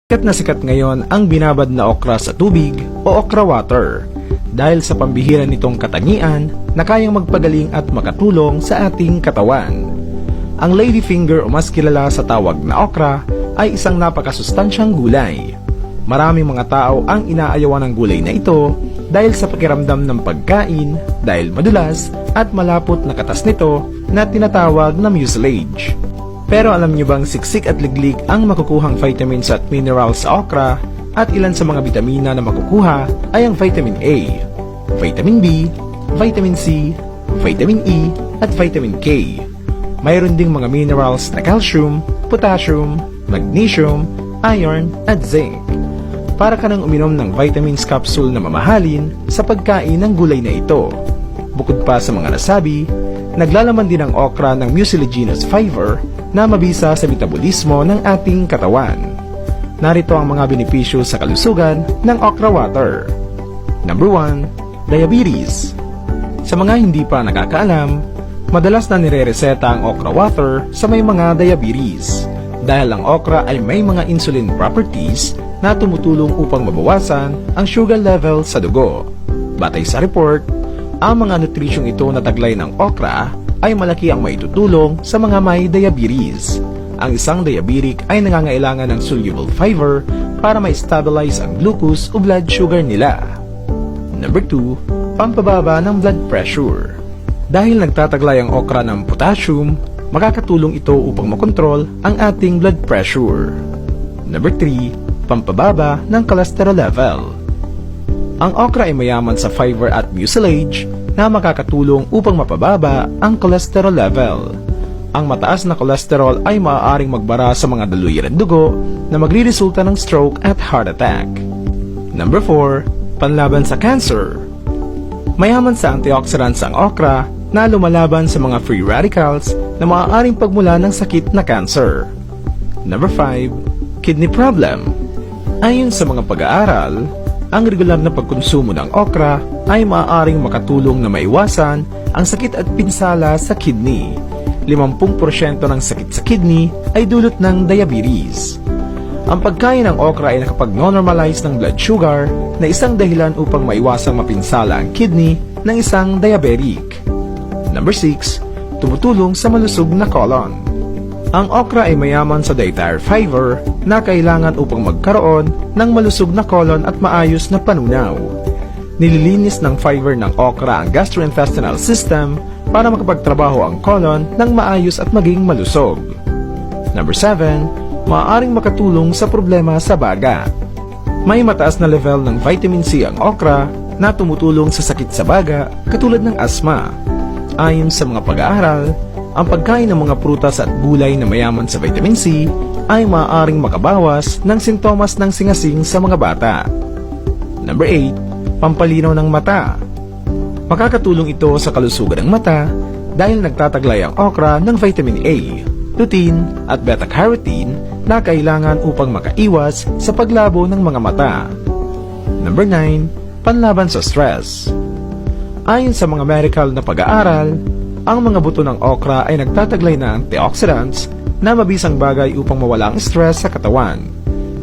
Sikat na sikat ngayon ang binabad na okra sa tubig o okra water dahil sa pambihira nitong katangian na kayang magpagaling at makatulong sa ating katawan. Ang ladyfinger o mas kilala sa tawag na okra ay isang napakasustansyang gulay. Maraming mga tao ang inaayawan ng gulay na ito dahil sa pakiramdam ng pagkain, dahil madulas at malapot na katas nito na tinatawag na mucilage. Pero alam niyo bang siksik at liglig ang makukuhang vitamins at minerals sa okra at ilan sa mga bitamina na makukuha ay ang vitamin A, vitamin B, vitamin C, vitamin E at vitamin K. Mayroon ding mga minerals na calcium, potassium, magnesium, iron at zinc. Para ka nang uminom ng vitamins capsule na mamahalin sa pagkain ng gulay na ito. Bukod pa sa mga nasabi, naglalaman din ang okra ng mucilaginous fiber na mabisa sa metabolismo ng ating katawan. Narito ang mga benepisyo sa kalusugan ng okra water. Number 1. Diabetes. Sa mga hindi pa nakakaalam, madalas na nire-reseta ang okra water sa may mga diabetes dahil ang okra ay may mga insulin properties na tumutulong upang mabawasan ang sugar level sa dugo. Batay sa report, ang mga nutrisyong ito na taglay ng okra ay malaki ang maitutulong sa mga may diabetes. Ang isang diabetic ay nangangailangan ng soluble fiber para ma-stabilize ang glucose o blood sugar nila. Number 2. Pampababa ng blood pressure. Dahil nagtataglay ang okra ng potassium, makakatulong ito upang makontrol ang ating blood pressure. Number 3. Pampababa ng cholesterol level. Ang okra ay mayaman sa fiber at mucilage na makakatulong upang mapababa ang cholesterol level. Ang mataas na cholesterol ay maaaring magbara sa mga daluyan ng dugo na magre-resulta ng stroke at heart attack. Number 4. Panlaban sa cancer. Mayaman sa antioxidants ang okra na lumalaban sa mga free radicals na maaaring pagmula ng sakit na cancer. Number 5. Kidney problem. Ayon sa mga pag-aaral, ang regular na pagkonsumo ng okra ay maaaring makatulong na maiwasan ang sakit at pinsala sa kidney. 50% ng sakit sa kidney ay dulot ng diabetes. Ang pagkain ng okra ay nakapag-normalize ng blood sugar na isang dahilan upang maiwasang mapinsala ang kidney ng isang diabetic. Number 6. Tumutulong sa malusog na colon. Ang okra ay mayaman sa dietary fiber na kailangan upang magkaroon ng malusog na colon at maayos na panunaw. Nililinis ng fiber ng okra ang gastrointestinal system para makapagtrabaho ang colon ng maayos at maging malusog. Number 7. Maaaring makatulong sa problema sa baga. May mataas na level ng vitamin C ang okra na tumutulong sa sakit sa baga katulad ng asthma. Ayon sa mga pag-aaral, ang pagkain ng mga prutas at gulay na mayaman sa vitamin C ay maaaring makabawas ng sintomas ng singasing sa mga bata. Number 8. Pampalinaw ng mata. Makakatulong ito sa kalusugan ng mata dahil nagtataglay ang okra ng vitamin A, lutein at beta-carotene na kailangan upang makaiwas sa paglabo ng mga mata. Number 9. Panlaban sa stress. Ayon sa mga medical na pag-aaral, ang mga buto ng okra ay nagtataglay ng antioxidants na mabisang bagay upang mawala ang stress sa katawan.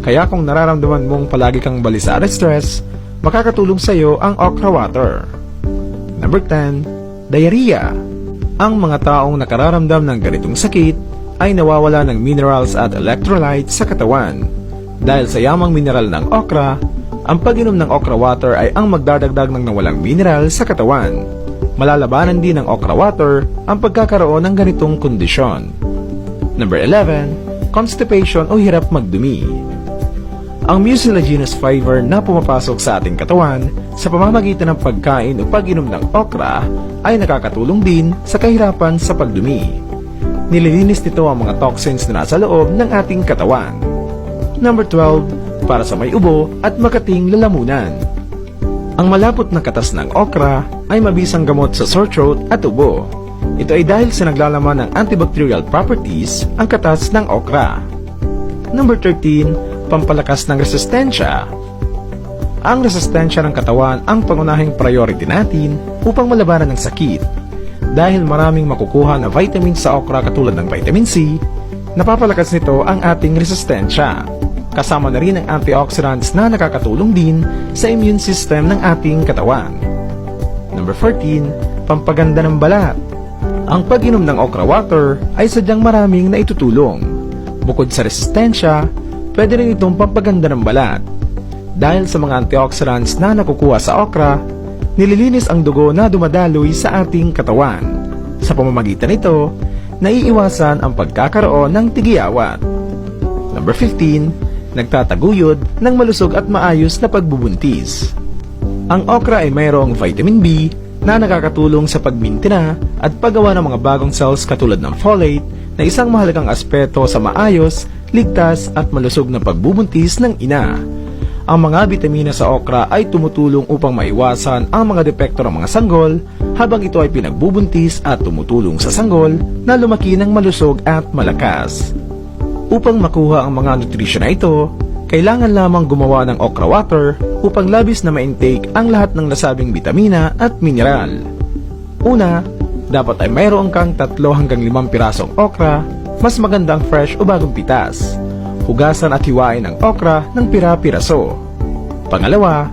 Kaya kung nararamdaman mong palagi kang balisa at stress, makakatulong sa iyo ang okra water. Number 10. Diarrhea. Ang mga taong nakararamdam ng ganitong sakit ay nawawala ng minerals at electrolytes sa katawan. Dahil sa yamang mineral ng okra, ang pag-inom ng okra water ay ang magdadagdag ng nawalang mineral sa katawan. Malalabanan din ng okra water ang pagkakaroon ng ganitong kondisyon. Number 11. Constipation o hirap magdumi. Ang mucilaginous fiber na pumapasok sa ating katawan sa pamamagitan ng pagkain o pag-inom ng okra ay nakakatulong din sa kahirapan sa pagdumi. Nililinis nito ang mga toxins na nasa loob ng ating katawan. Number 12. Para sa may ubo at makating lalamunan. Ang malapot na katas ng okra ay mabisang gamot sa sore throat at ubo. Ito ay dahil sa naglalaman ng antibacterial properties ang katas ng okra. Number 13. Pampalakas ng resistensya. Ang resistensya ng katawan ang pangunahing priority natin upang malabanan ng sakit. Dahil maraming makukuha na vitamins sa okra katulad ng vitamin C, napapalakas nito ang ating resistensya. Kasama na rin ang antioxidants na nakakatulong din sa immune system ng ating katawan. Number 14, pampaganda ng balat. Ang pag-inom ng okra water ay sadyang maraming naitutulong. Bukod sa resistensya, pwede rin itong pampaganda ng balat. Dahil sa mga antioxidants na nakukuha sa okra, nililinis ang dugo na dumadaloy sa ating katawan. Sa pamamagitan nito, naiiwasan ang pagkakaroon ng tigiyawat. Number 15, nagtataguyod ng malusog at maayos na pagbubuntis. Ang okra ay mayroong vitamin B na nakakatulong sa pagmintina at paggawa ng mga bagong cells katulad ng folate na isang mahalagang aspeto sa maayos, ligtas at malusog na pagbubuntis ng ina. Ang mga bitamina sa okra ay tumutulong upang maiwasan ang mga depekto ng mga sanggol habang ito ay pinagbubuntis at tumutulong sa sanggol na lumaki ng malusog at malakas. Upang makuha ang mga nutrisyon na ito, kailangan lamang gumawa ng okra water upang labis na ma-intake ang lahat ng nasabing bitamina at mineral. Una, dapat ay mayroon kang 3 hanggang 5 pirasong okra, mas magandang fresh o bagong pitas. Hugasan at hiwain ang okra ng pira-piraso. Pangalawa,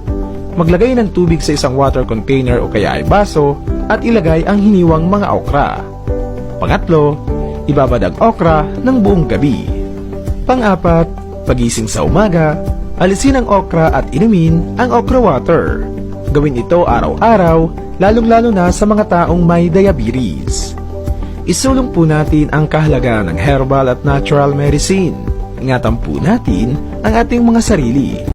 maglagay ng tubig sa isang water container o kaya ay baso at ilagay ang hiniwang mga okra. Pangatlo, ibabad ang okra ng buong gabi. Pang-apat, pagising sa umaga, alisin ang okra at inumin ang okra water. Gawin ito araw-araw, lalong-lalo na sa mga taong may diabetes. Isulong po natin ang kahalagahan ng herbal at natural medicine. Ingatan po natin ang ating mga sarili.